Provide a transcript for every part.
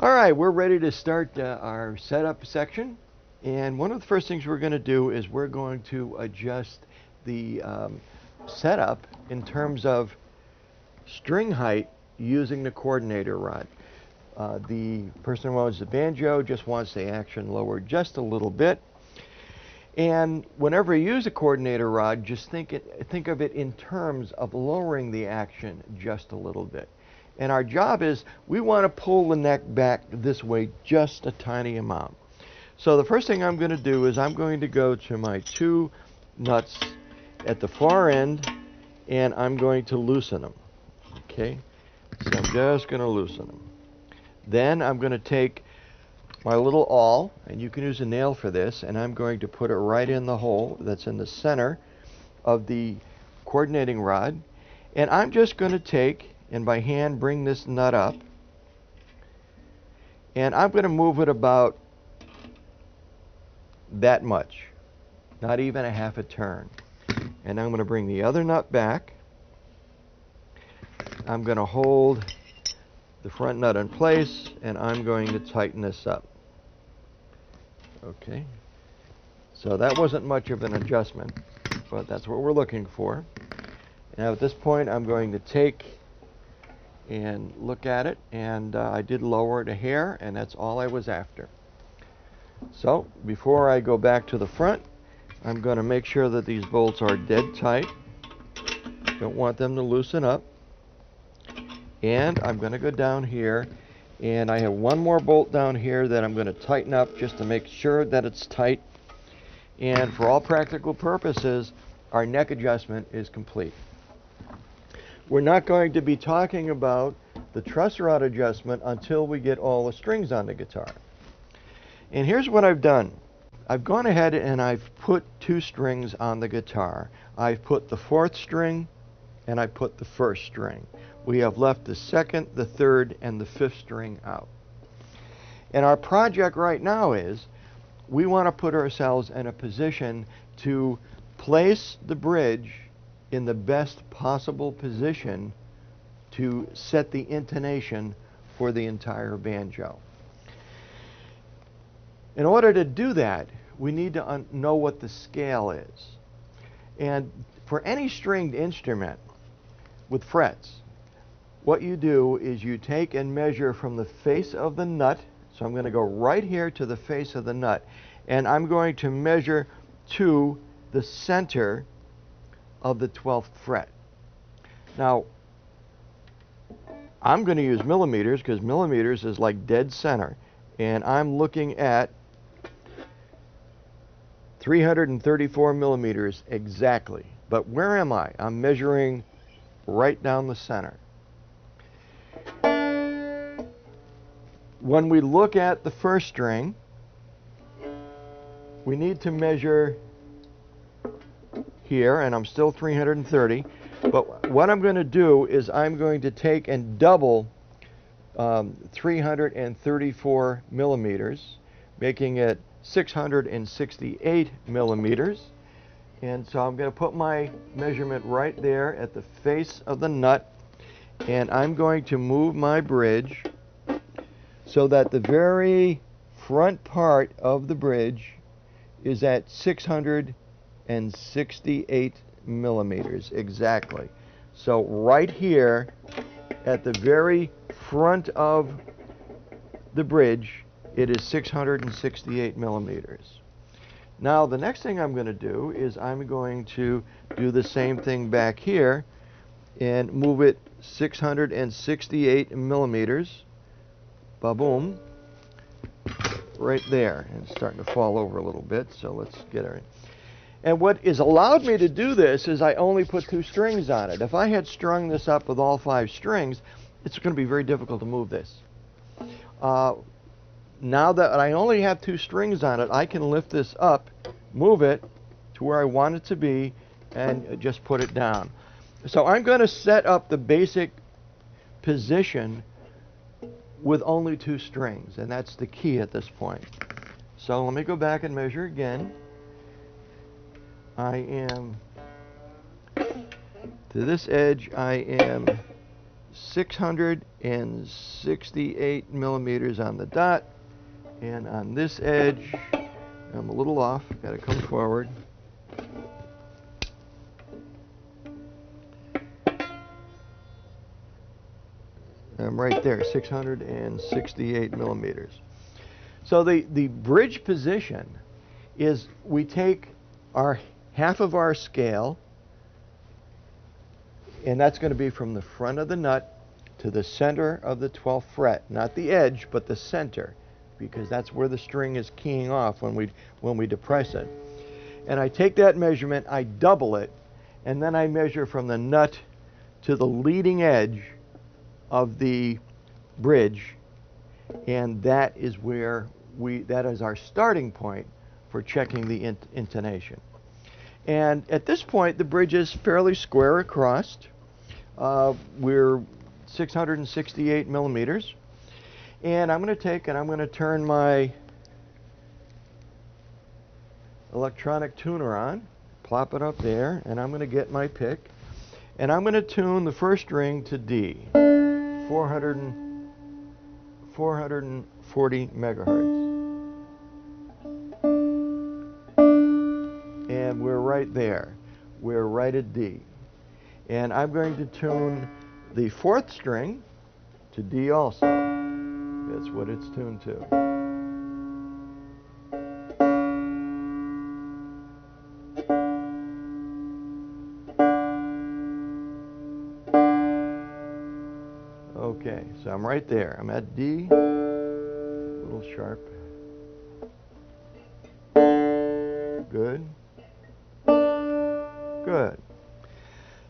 All right, we're ready to start our setup section. And one of the first things we're going to do is we're going to adjust the setup in terms of string height using the coordinator rod. The person who owns the banjo just wants the action lowered just a little bit. And whenever you use a coordinator rod, just think of it in terms of lowering the action just a little bit. And our job is we want to pull the neck back this way just a tiny amount. So the first thing I'm going to do is I'm going to go to my two nuts at the far end and I'm going to loosen them. Okay, so I'm just going to loosen them. Then I'm going to take my little awl, and you can use a nail for this, and I'm going to put it right in the hole that's in the center of the coordinating rod. And I'm just going to take and by hand bring this nut up, and I'm going to move it about that much, not even a half a turn. And I'm going to bring the other nut back. I'm going to hold the front nut in place, and I'm going to tighten this up. Okay, so that wasn't much of an adjustment, but that's what we're looking for. Now at this point I'm going to take and look at it, and I did lower it a hair, and that's all I was after. So before I go back to the front, I'm going to make sure that these bolts are dead tight. Don't want them to loosen up. And I'm going to go down here, and I have one more bolt down here that I'm going to tighten up just to make sure that it's tight. And for all practical purposes, our neck adjustment is complete. We're not going to be talking about the truss rod adjustment until we get all the strings on the guitar. And here's what I've done. I've gone ahead and I've put two strings on the guitar. I've put the fourth string and I put the first string. We have left the second, the third, and the fifth string out. And our project right now is we want to put ourselves in a position to place the bridge in the best possible position to set the intonation for the entire banjo. In order to do that, we need to know what the scale is. And for any stringed instrument with frets, what you do is you take and measure from the face of the nut. So I'm going to go right here to the face of the nut, and I'm going to measure to the center of the 12th fret. Now, I'm going to use millimeters because millimeters is like dead center, and I'm looking at 334 millimeters exactly. But where am I? I'm measuring right down the center. When we look at the first string, we need to measure here, and I'm still 330, but what I'm going to do is I'm going to take and double 334 millimeters, making it 668 millimeters. And so I'm going to put my measurement right there at the face of the nut, and I'm going to move my bridge so that the very front part of the bridge is at 668 millimeters exactly. So right here at the very front of the bridge, it is 668 millimeters. Now the next thing I'm going to do is I'm going to do the same thing back here and move it 668 millimeters. Ba-boom, right there. And it's starting to fall over a little bit, so let's get it. And what has allowed me to do this is I only put two strings on it. If I had strung this up with all 5 strings, it's going to be very difficult to move this. Now that I only have 2 strings on it, I can lift this up, move it to where I want it to be, and just put it down. So I'm going to set up the basic position with only 2 strings, and that's the key at this point. So let me go back and measure again. I am, to this edge, I am 668 millimeters on the dot, and on this edge, I'm a little off, got to come forward. I'm right there, 668 millimeters. So the bridge position is we take our half of our scale, and that's going to be from the front of the nut to the center of the 12th fret, not the edge, but the center, because that's where the string is keying off when we depress it. And I take that measurement, I double it, and then I measure from the nut to the leading edge of the bridge, and that is where that is our starting point for checking the intonation. And at this point, the bridge is fairly square across. We're 668 millimeters. And I'm going to take and I'm going to turn my electronic tuner on, plop it up there, and I'm going to get my pick. And I'm going to tune the first string to D, 440 megahertz. And we're right there. We're right at D. And I'm going to tune the fourth string to D also. That's what it's tuned to. Okay, so I'm right there. I'm at D, a little sharp. Good. Good.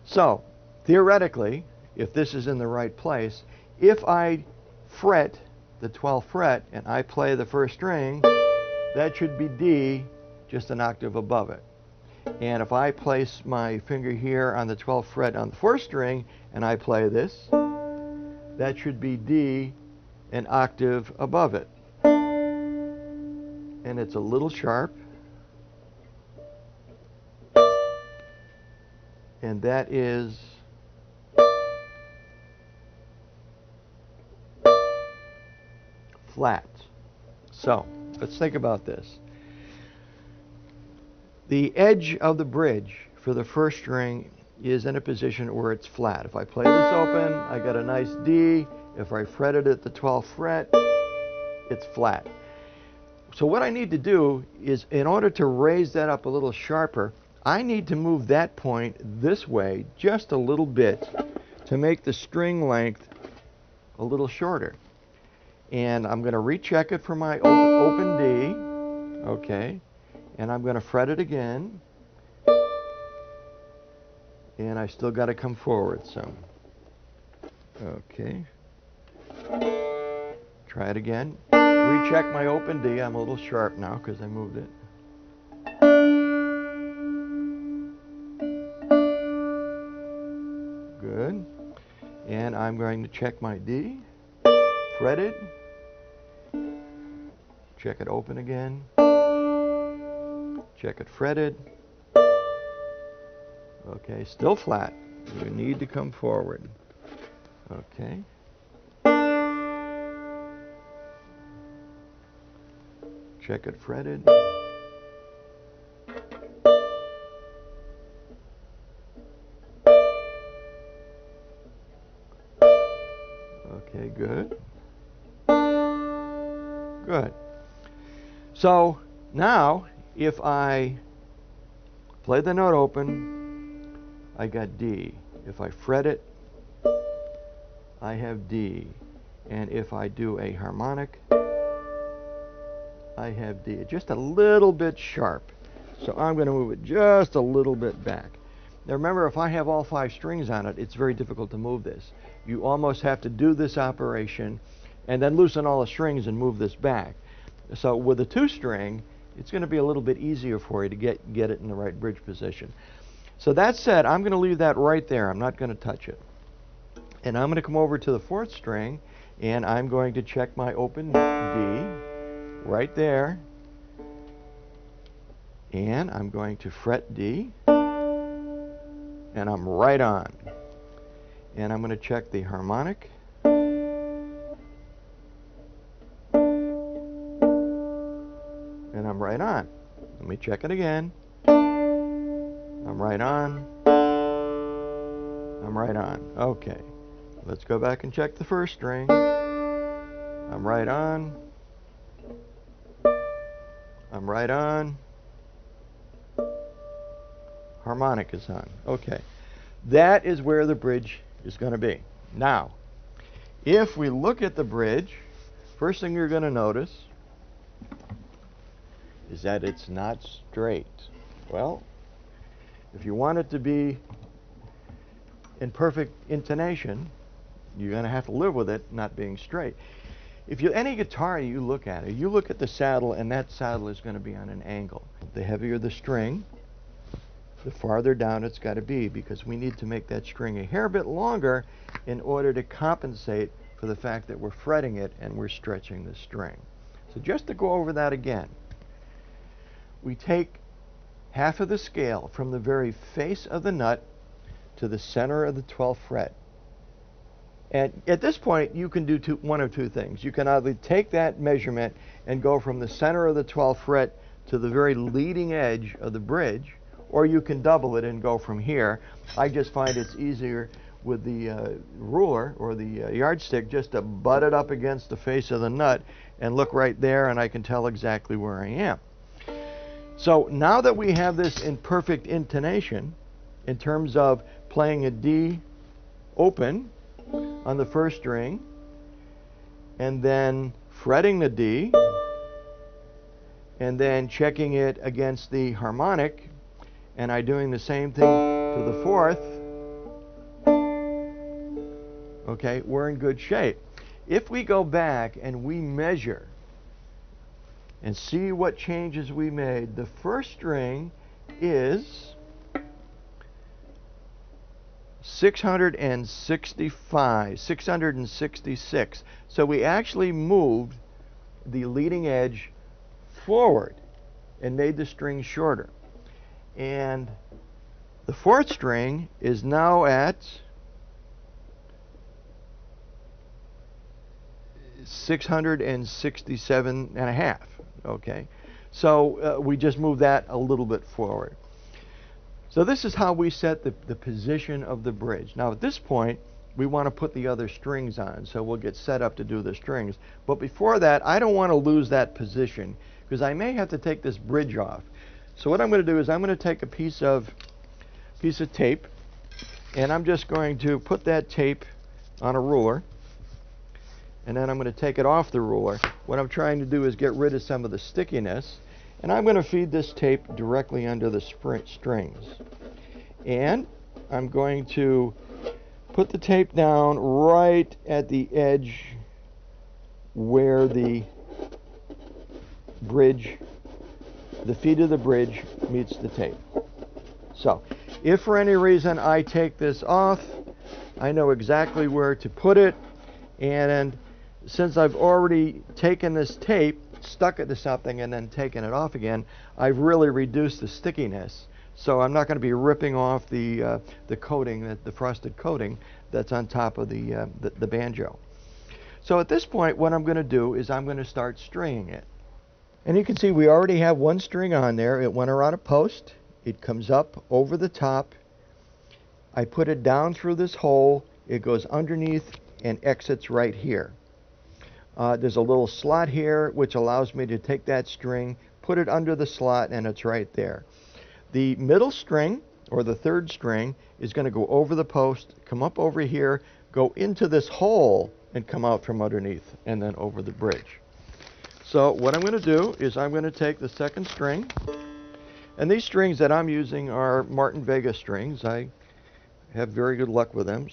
So, theoretically, if this is in the right place, if I fret the 12th fret and I play the first string, that should be D, just an octave above it. And if I place my finger here on the 12th fret on the fourth string and I play this, that should be D, an octave above it. And it's a little sharp. And that is flat. So, let's think about this. The edge of the bridge for the first string is in a position where it's flat. If I play this open, I got a nice D. If I fret it at the 12th fret, it's flat. So what I need to do is, in order to raise that up a little sharper, I need to move that point this way just a little bit to make the string length a little shorter. And I'm going to recheck it for my open D. Okay. And I'm going to fret it again. And I still got to come forward some. Okay. Try it again. Recheck my open D. I'm a little sharp now because I moved it. Good. And I'm going to check my D. Fretted. Check it open again. Check it fretted. Okay, still flat. You need to come forward. Okay. Check it fretted. Okay, good. Good. So now, if I play the note open, I got D. If I fret it, I have D. And if I do a harmonic, I have D. Just a little bit sharp. So I'm going to move it just a little bit back. Now remember, if I have all 5 strings on it, it's very difficult to move this. You almost have to do this operation and then loosen all the strings and move this back. So with a 2-string, it's going to be a little bit easier for you to get it in the right bridge position. So that said, I'm going to leave that right there. I'm not going to touch it. And I'm going to come over to the 4th string, and I'm going to check my open D right there. And I'm going to fret D, and I'm right on. And I'm going to check the harmonic. And I'm right on. Let me check it again. I'm right on. I'm right on. Okay. Let's go back and check the first string. I'm right on. I'm right on. Harmonic is on. Okay. That is where the bridge is going to be. Now, if we look at the bridge, first thing you're going to notice is that it's not straight. Well, if you want it to be in perfect intonation, you're going to have to live with it not being straight. If you any guitar you look at it, you look at the saddle, and that saddle is going to be on an angle. The heavier the string, the farther down it's got to be, because we need to make that string a hair bit longer in order to compensate for the fact that we're fretting it and we're stretching the string. So just to go over that again, we take half of the scale from the very face of the nut to the center of the 12th fret. And at this point, you can do one of two things. You can either take that measurement and go from the center of the 12th fret to the very leading edge of the bridge, or you can double it and go from here. I just find it's easier with the ruler or the yardstick just to butt it up against the face of the nut and look right there, and I can tell exactly where I am. So now that we have this in perfect intonation, in terms of playing a D open on the first string, and then fretting the D, and then checking it against the harmonic, and I'm doing the same thing to the fourth, okay, we're in good shape. If we go back and we measure and see what changes we made, the first string is 666. So we actually moved the leading edge forward and made the string shorter. And the fourth string is now at 667.5. Okay, so we just moved that a little bit forward. So this is how we set the position of the bridge. Now at this point, we want to put the other strings on, so we'll get set up to do the strings. But before that, I don't want to lose that position, because I may have to take this bridge off. So what I'm going to do is I'm going to take a piece of tape, and I'm just going to put that tape on a ruler, and then I'm going to take it off the ruler. What I'm trying to do is get rid of some of the stickiness, and I'm going to feed this tape directly under the strings. And I'm going to put the tape down right at the edge where the bridge, the feet of the bridge meets the tape. So if for any reason I take this off, I know exactly where to put it, and since I've already taken this tape, stuck it to something, and then taken it off again, I've really reduced the stickiness. So I'm not going to be ripping off the coating, the frosted coating that's on top of the banjo. So at this point, what I'm going to do is I'm going to start stringing it. And you can see we already have one string on there. It went around a post. It comes up over the top. I put it down through this hole. It goes underneath and exits right here. There's a little slot here which allows me to take that string, put it under the slot, and it's right there. The middle string, or the third string, is going to go over the post, come up over here, go into this hole, and come out from underneath, and then over the bridge. So what I'm going to do is I'm going to take the second string, and these strings that I'm using are Martin Vega strings. I have very good luck with them.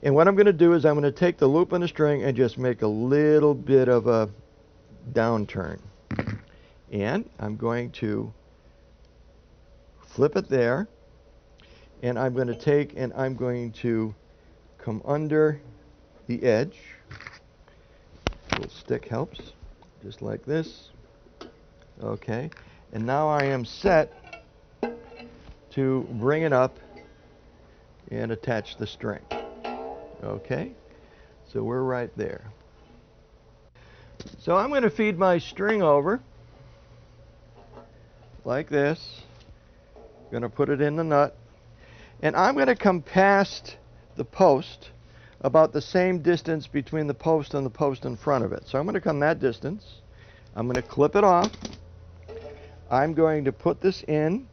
And what I'm going to do is I'm going to take the loop on the string and just make a little bit of a downturn. And I'm going to flip it there, and I'm going to take and I'm going to come under the edge. A little stick helps, just like this. Okay, and now I am set to bring it up and attach the string. Okay, so we're right there. So I'm going to feed my string over like this. I'm going to put it in the nut, and I'm going to come past the post about the same distance between the post and the post in front of it. So I'm going to come that distance. I'm going to clip it off. I'm going to put this in,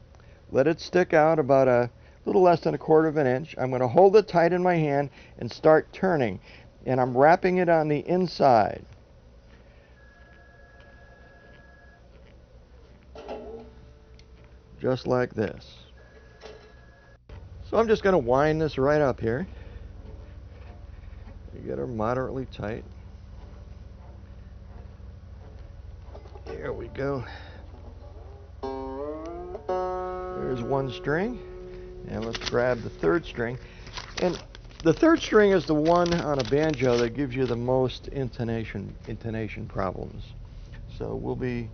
let it stick out about a little less than 1/4 of an inch. I'm going to hold it tight in my hand and start turning, and I'm wrapping it on the inside. Just like this. So I'm just going to wind this right up here. You get her moderately tight. There we go. There's one string, and let's grab the third string. And the third string is the one on a banjo that gives you the most intonation problems. So we'll be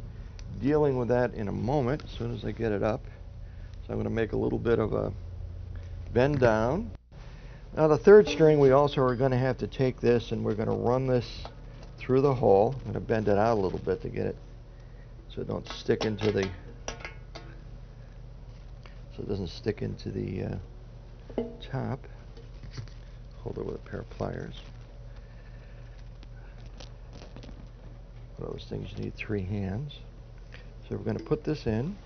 dealing with that in a moment as soon as I get it up. So I'm going to make a little bit of a bend down. Now the third string, we also are going to have to take this and we're going to run this through the hole. I'm going to bend it out a little bit to get it so it don't stick into the top. Hold it with a pair of pliers. One of those things you need 3 hands. So we're going to put this in.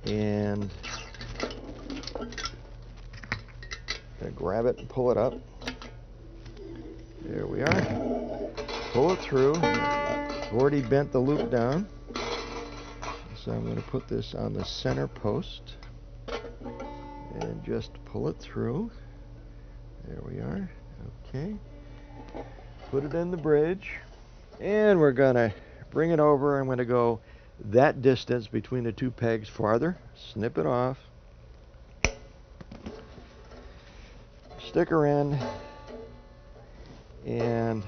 And gonna grab it and pull it up. There we are. Pull it through. I've already bent the loop down. So I'm going to put this on the center post and just pull it through. There we are. Okay. Put it in the bridge. And we're going to bring it over. I'm going to go that distance between the 2 pegs farther. Snip it off. Stick her in. And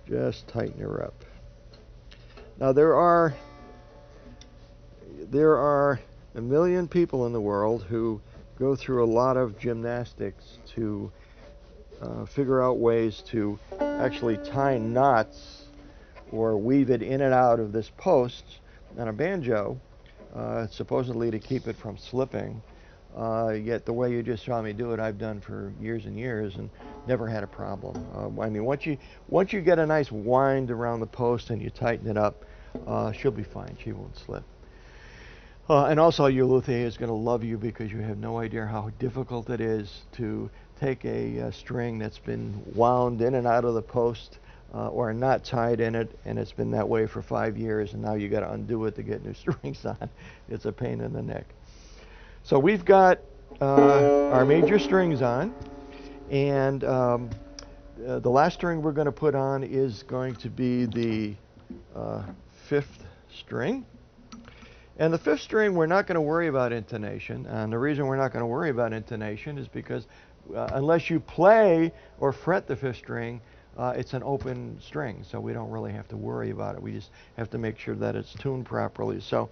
just tighten her up. Now there are a million people in the world who go through a lot of gymnastics to figure out ways to actually tie knots or weave it in and out of this post on a banjo, supposedly to keep it from slipping. Yet the way you just saw me do it, I've done for years and years and never had a problem. I mean, once you get a nice wind around the post and you tighten it up, she'll be fine. She won't slip. And also, your luthier is going to love you because you have no idea how difficult it is to take a string that's been wound in and out of the post or not tied in it, and it's been that way for 5 years, and now you got to undo it to get new strings on. It's a pain in the neck. So we've got our major strings on, and the last string we're going to put on is going to be the 5th string. And the 5th string, we're not going to worry about intonation. And the reason we're not going to worry about intonation is because unless you play or fret the 5th string, it's an open string, so we don't really have to worry about it. We just have to make sure that it's tuned properly. So,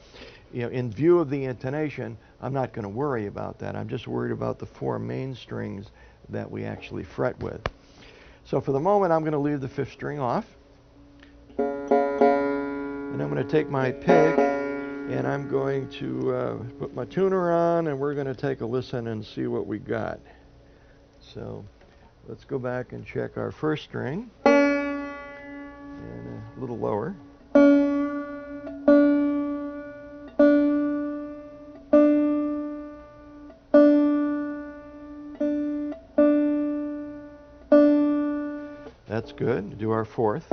you know, in view of the intonation, I'm not going to worry about that. I'm just worried about the 4 main strings that we actually fret with. So for the moment, I'm going to leave the 5th string off. And I'm going to take my pick, and I'm going to put my tuner on, and we're going to take a listen and see what we got. So let's go back and check our 1st string, and a little lower. That's good. Do our 4th.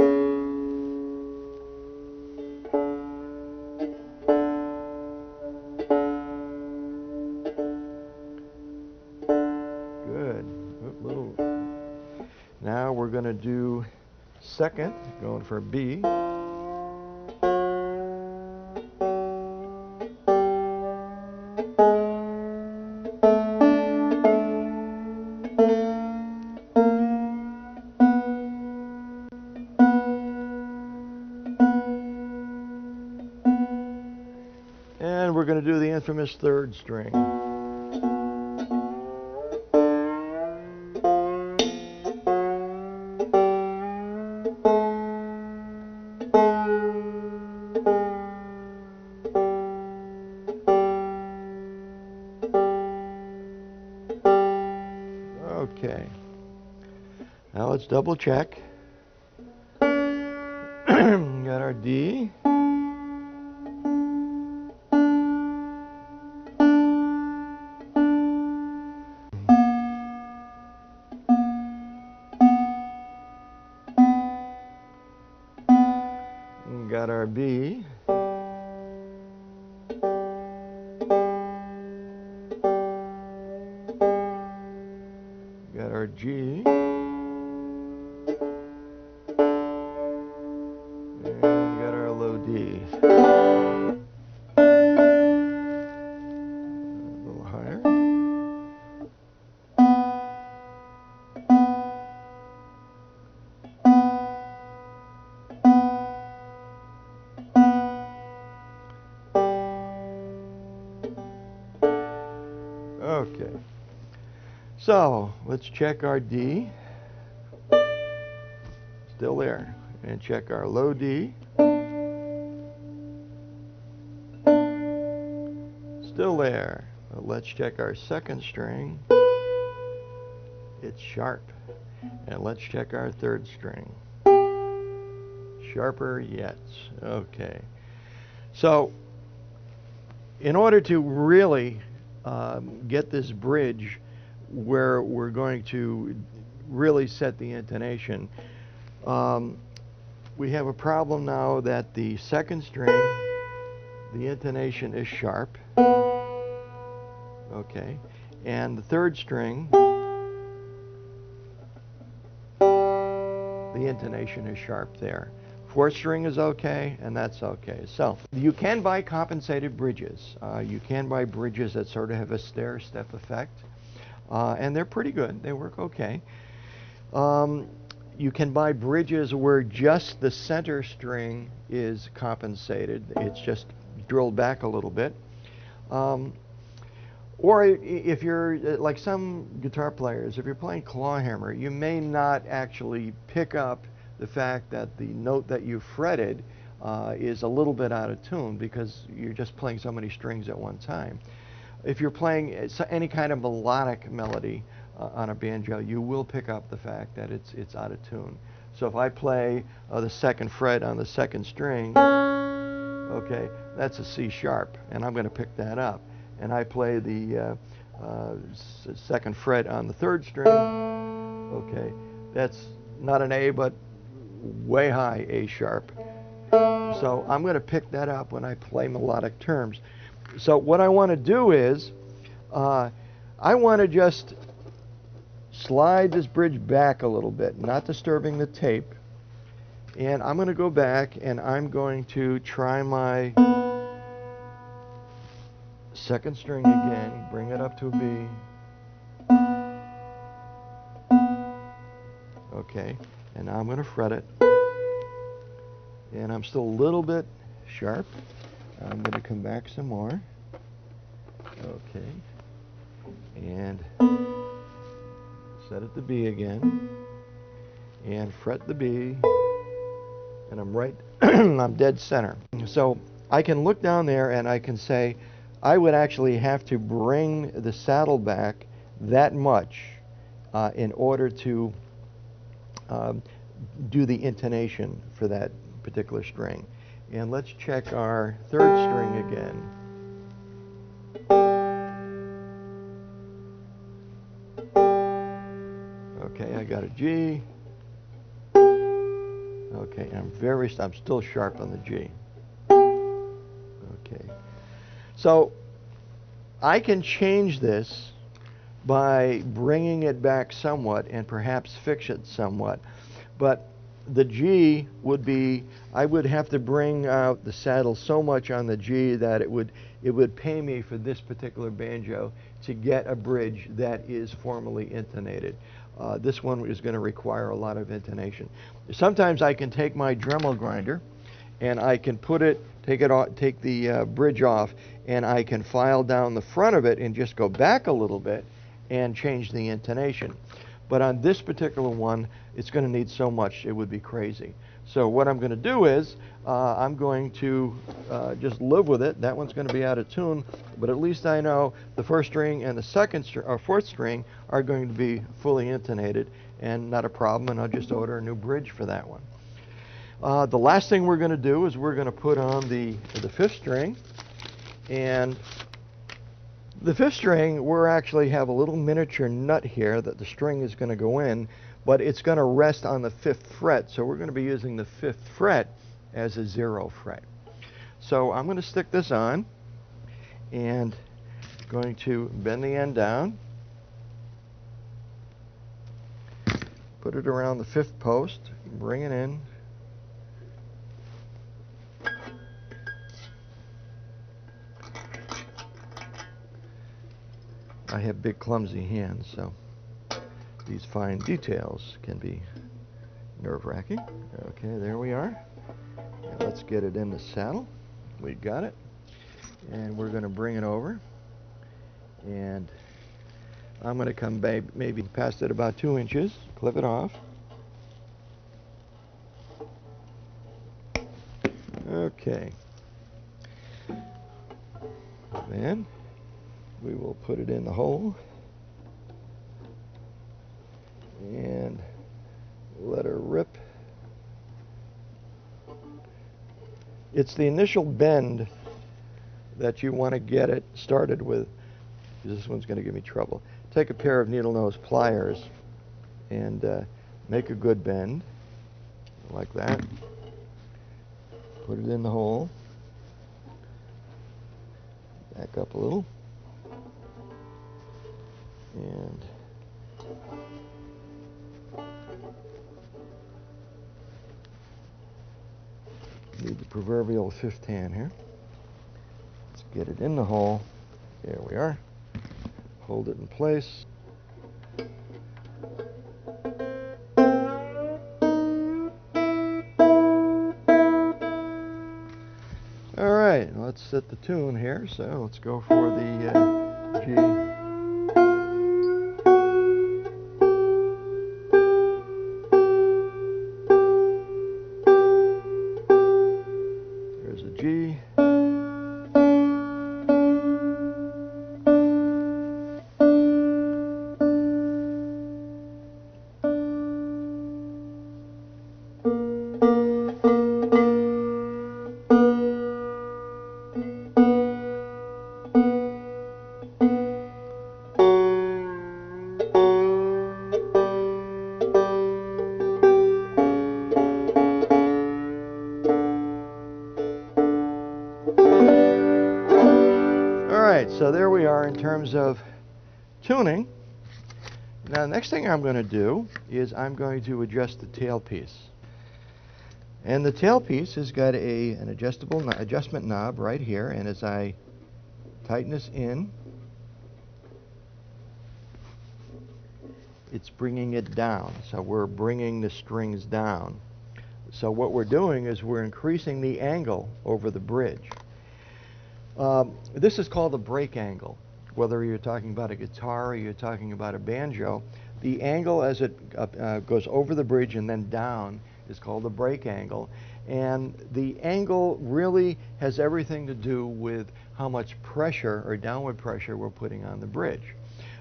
Good. Now we're going to do 2nd, going for B. And we're going to do the infamous third string. Okay. Now let's double check. Got our D. Got our B. Got our G. And got our low D. A little higher. Okay. So let's check our D. Still there. And check our low D. Still there. Well, let's check our second string. It's sharp. And let's check our third string. Sharper yet. Okay. So in order to really get this bridge where we're going to really set the intonation, we have a problem now that the second string, the intonation is sharp. Okay. And the third string, the intonation is sharp there. Fourth string is okay, and that's okay. So you can buy compensated bridges. You can buy bridges that sort of have a stair-step effect, and they're pretty good. They work okay. You can buy bridges where just the center string is compensated. It's just drilled back a little bit. Or if you're like some guitar players, if you're playing clawhammer, you may not actually pick up the fact that the note that you fretted is a little bit out of tune because you're just playing so many strings at one time. If you're playing any kind of melodic melody on a banjo, you will pick up the fact that it's out of tune. So if I play the second fret on the second string, okay, that's a C sharp, and I'm going to pick that up. And I play the second fret on the third string, okay, that's not an A, but way high A sharp. So I'm going to pick that up when I play melodic terms. So what I want to do is, I want to just slide this bridge back a little bit, not disturbing the tape. And I'm going to go back and I'm going to try my second string again, bring it up to a B. Okay, and now I'm going to fret it. And I'm still a little bit sharp. I'm going to come back some more. Okay. And set it to B again. And fret the B. And I'm right, I'm dead center. So I can look down there and I can say, I would actually have to bring the saddle back that much in order to do the intonation for that particular string. And let's check our third string again. Okay, I got a G. Okay, I'm still sharp on the G. Okay. So I can change this by bringing it back somewhat and perhaps fix it somewhat. But the G would be, I would have to bring out the saddle so much on the G that it would pay me for this particular banjo to get a bridge that is formally intonated. This one is going to require a lot of intonation. Sometimes I can take my Dremel grinder and I can put it, take it off, take the bridge off, and I can file down the front of it and just go back a little bit and change the intonation. But on this particular one, it's going to need so much, it would be crazy. So what I'm going to do is, I'm going to just live with it. That one's going to be out of tune, but at least I know the first string and the second or fourth string are going to be fully intonated and not a problem, and I'll just order a new bridge for that one. The last thing we're going to do is we're going to put on the fifth string, and the fifth string, we actually have a little miniature nut here that the string is going to go in, but it's going to rest on the 5th fret, so we're going to be using the 5th fret as a 0 fret. So I'm going to stick this on, and going to bend the end down, put it around the 5th post, bring it in, I have big clumsy hands, so these fine details can be nerve-wracking. Okay, there we are. Now let's get it in the saddle. We got it. And we're going to bring it over. And I'm going to come back maybe past it about 2 inches, clip it off. Okay. Then we will put it in the hole and let her rip. It's the initial bend that you want to get it started with. This one's going to give me trouble. Take a pair of needle nose pliers and make a good bend like that. Put it in the hole. Back up a little. And need the proverbial 5th hand here. Let's get it in the hole. There we are. Hold it in place. All right, let's set the tune here. So let's go for the G. G. So there we are in terms of tuning. Now the next thing I'm going to do is I'm going to adjust the tailpiece. And the tailpiece has got an adjustment knob right here, and as I tighten this in, it's bringing it down. So we're bringing the strings down. So what we're doing is we're increasing the angle over the bridge. This is called a break angle. Whether you're talking about a guitar or you're talking about a banjo, the angle as it goes over the bridge and then down is called the break angle. And the angle really has everything to do with how much pressure or downward pressure we're putting on the bridge.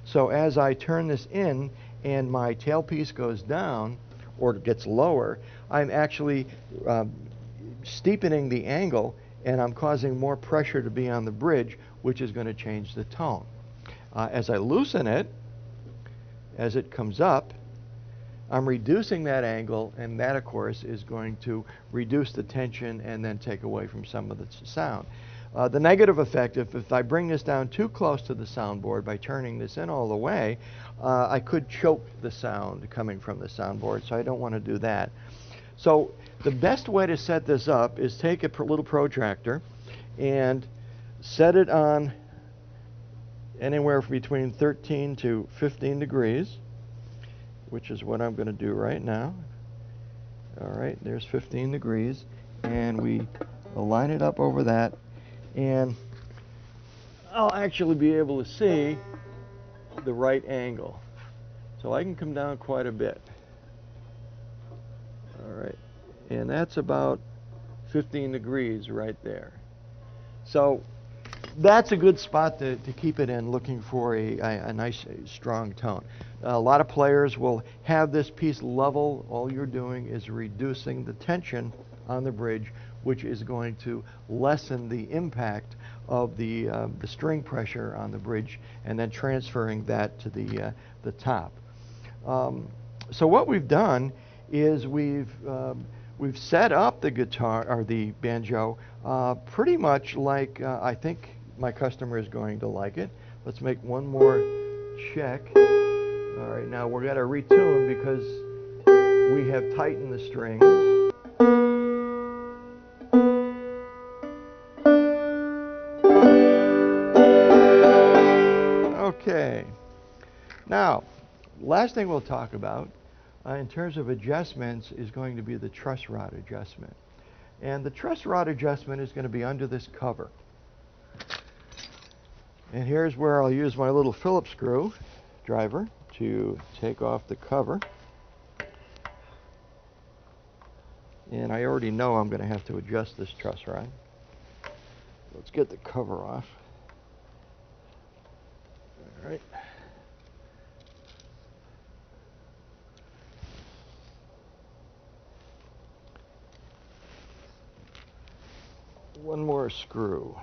So as I turn this in and my tailpiece goes down or gets lower, I'm actually steepening the angle, and I'm causing more pressure to be on the bridge, which is going to change the tone. As I loosen it, as it comes up, I'm reducing that angle, and that, of course, is going to reduce the tension and then take away from some of the sound. The negative effect, if I bring this down too close to the soundboard by turning this in all the way, I could choke the sound coming from the soundboard, so I don't want to do that. So the best way to set this up is take a little protractor and set it on anywhere between 13 to 15 degrees, which is what I'm going to do right now. All right, there's 15 degrees. and we line it up over that, and I'll actually be able to see the right angle. So I can come down quite a bit. All right, and that's about 15 degrees right there. So that's a good spot to keep it in, looking for a nice strong tone. A lot of players will have this piece level. All you're doing is reducing the tension on the bridge, which is going to lessen the impact of the string pressure on the bridge, and then transferring that to the top. So what we've done is we've set up the guitar, or the banjo, pretty much like I think my customer is going to like it. Let's make one more check. All right, now we're going to retune because we have tightened the strings. Okay. Now, last thing we'll talk about in terms of adjustments is going to be the truss rod adjustment. And the truss rod adjustment is going to be under this cover. And here's where I'll use my little Phillips screw driver to take off the cover. And I already know I'm going to have to adjust this truss rod. Let's get the cover off. All right. One more screw.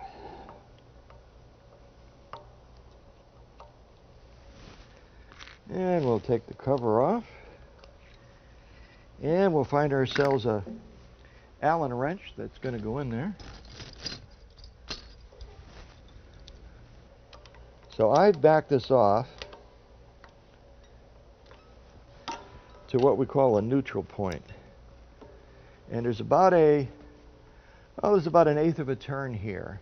And we'll take the cover off. And we'll find ourselves a Allen wrench that's going to go in there. So I've backed this off to what we call a neutral point. And there's about an 1/8 of a turn here,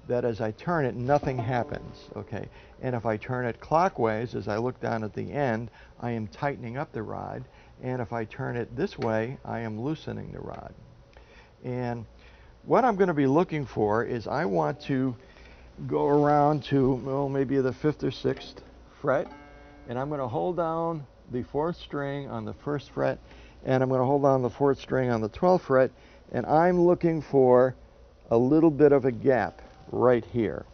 that as I turn it, nothing happens, okay? And if I turn it clockwise, as I look down at the end, I am tightening up the rod. And if I turn it this way, I am loosening the rod. And what I'm going to be looking for is I want to go around to, well, maybe the 5th or 6th fret, and I'm going to hold down the 4th string on the 1st fret, and I'm going to hold down the 4th string on the 12th fret, and I'm looking for a little bit of a gap right here.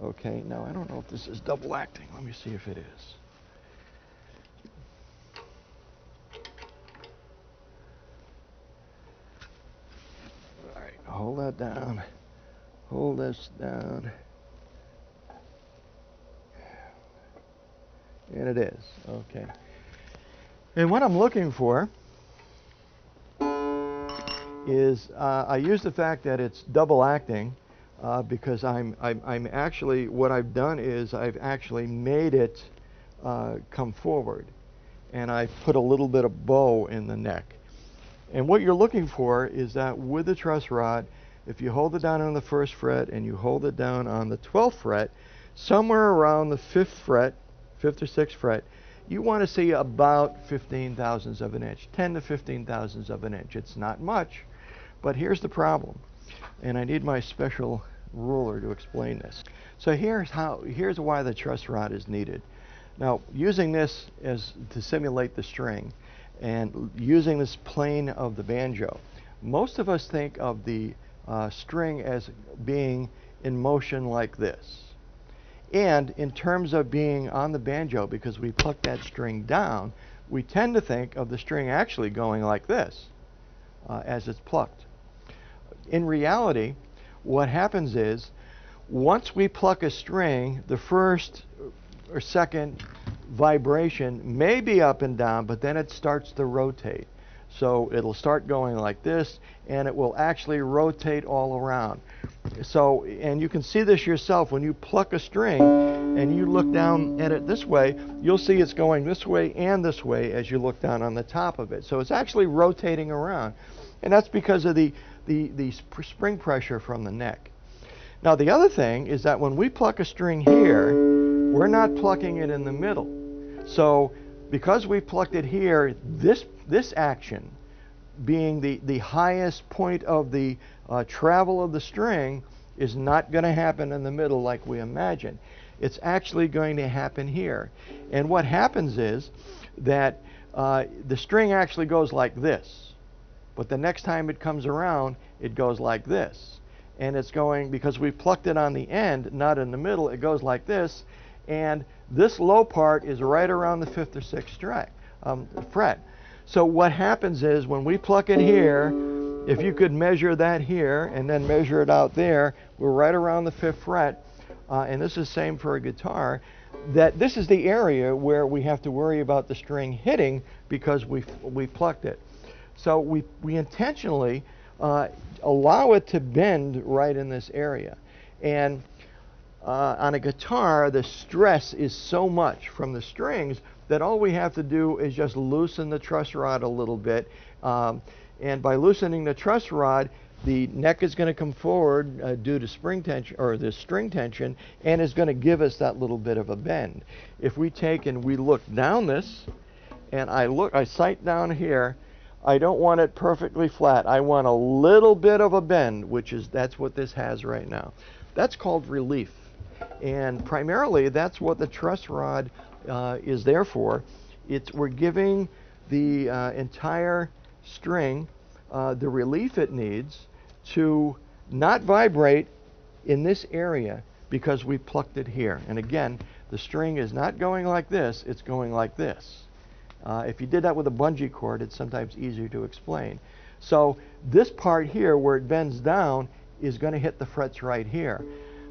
Okay, now I don't know if this is double acting. Let me see if it is. All right, hold that down. Hold this down. And it is, okay. And what I'm looking for is I use the fact that it's double acting because I'm actually, what I've done is I've actually made it come forward, and I put a little bit of bow in the neck. And what you're looking for is that with the truss rod, if you hold it down on the 1st fret and you hold it down on the 12th fret, somewhere around the 5th fret, 5th or 6th fret, you want to see about 15 thousandths of an inch, 10 to 15 thousandths of an inch. It's not much, but here's the problem, and I need my special ruler to explain this. So here's why the truss rod is needed. Now, using this as to simulate the string, and using this plane of the banjo, most of us think of the string as being in motion like this. And in terms of being on the banjo, because we pluck that string down, we tend to think of the string actually going like this as it's plucked. In reality, what happens is, once we pluck a string, the first or second vibration may be up and down, but then it starts to rotate. So it'll start going like this, and it will actually rotate all around. So, and you can see this yourself when you pluck a string and you look down at it this way, you'll see it's going this way and this way as you look down on the top of it. So it's actually rotating around, and that's because of the spring pressure from the neck. Now, the other thing is that when we pluck a string here, we're not plucking it in the middle. So because we plucked it here, this action being the highest point of the travel of the string is not going to happen in the middle like we imagine. It's actually going to happen here. And what happens is that the string actually goes like this. But the next time it comes around, it goes like this. And it's going, because we plucked it on the end, not in the middle, it goes like this. And this low part is right around the 5th or 6th fret. So what happens is when we pluck it here, if you could measure that here and then measure it out there, we're right around the 5th fret. And this is the same for a guitar, that this is the area where we have to worry about the string hitting because we plucked it. So we intentionally allow it to bend right in this area. And on a guitar, the stress is so much from the strings that all we have to do is just loosen the truss rod a little bit. And by loosening the truss rod, the neck is going to come forward due to spring tension, or the string tension, and is going to give us that little bit of a bend. If we take and we look down this, and I sight down here, I don't want it perfectly flat. I want a little bit of a bend, that's what this has right now. That's called relief. And primarily, that's what the truss rod is there for. We're giving the entire string the relief it needs to not vibrate in this area because we plucked it here. And again, the string is not going like this, it's going like this. If you did that with a bungee cord, it's sometimes easier to explain. So this part here where it bends down is going to hit the frets right here.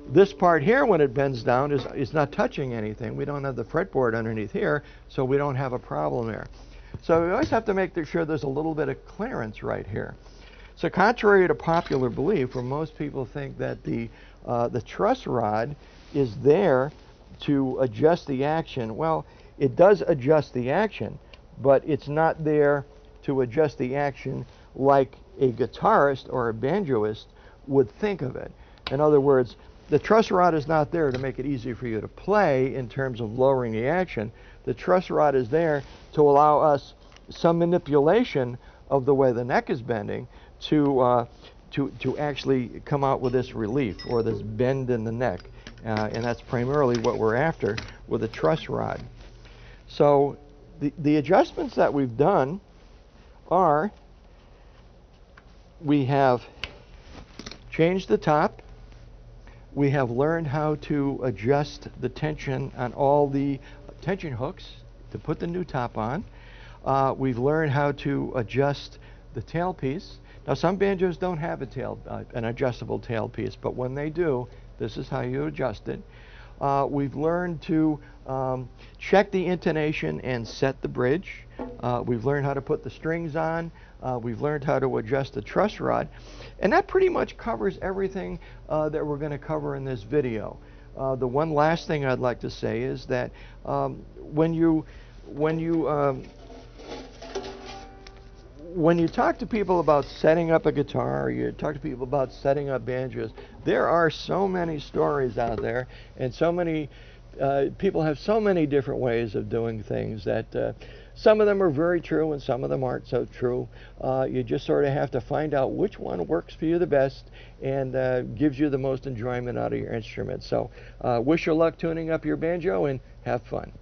This part here, when it bends down, is not touching anything. We don't have the fretboard underneath here, so we don't have a problem there. So we always have to make sure there's a little bit of clearance right here. So contrary to popular belief, where most people think that the truss rod is there to adjust the action, well, it does adjust the action, but it's not there to adjust the action like a guitarist or a banjoist would think of it. In other words, the truss rod is not there to make it easy for you to play in terms of lowering the action. The truss rod is there to allow us some manipulation of the way the neck is bending to actually come out with this relief or this bend in the neck. And that's primarily what we're after with a truss rod. So the adjustments that we've done are, we have changed the top. We have learned how to adjust the tension on all the tension hooks to put the new top on. We've learned how to adjust the tailpiece. Now, some banjos don't have an adjustable tailpiece, but when they do, this is how you adjust it. We've learned to check the intonation and set the bridge. We've learned how to put the strings on. We've learned how to adjust the truss rod. And that pretty much covers everything that we're going to cover in this video. The one last thing I'd like to say is that when you talk to people about setting up a guitar, or you talk to people about setting up banjos, there are so many stories out there, and so many people have so many different ways of doing things that some of them are very true and some of them aren't so true. You just sort of have to find out which one works for you the best and gives you the most enjoyment out of your instrument. So wish you luck tuning up your banjo and have fun.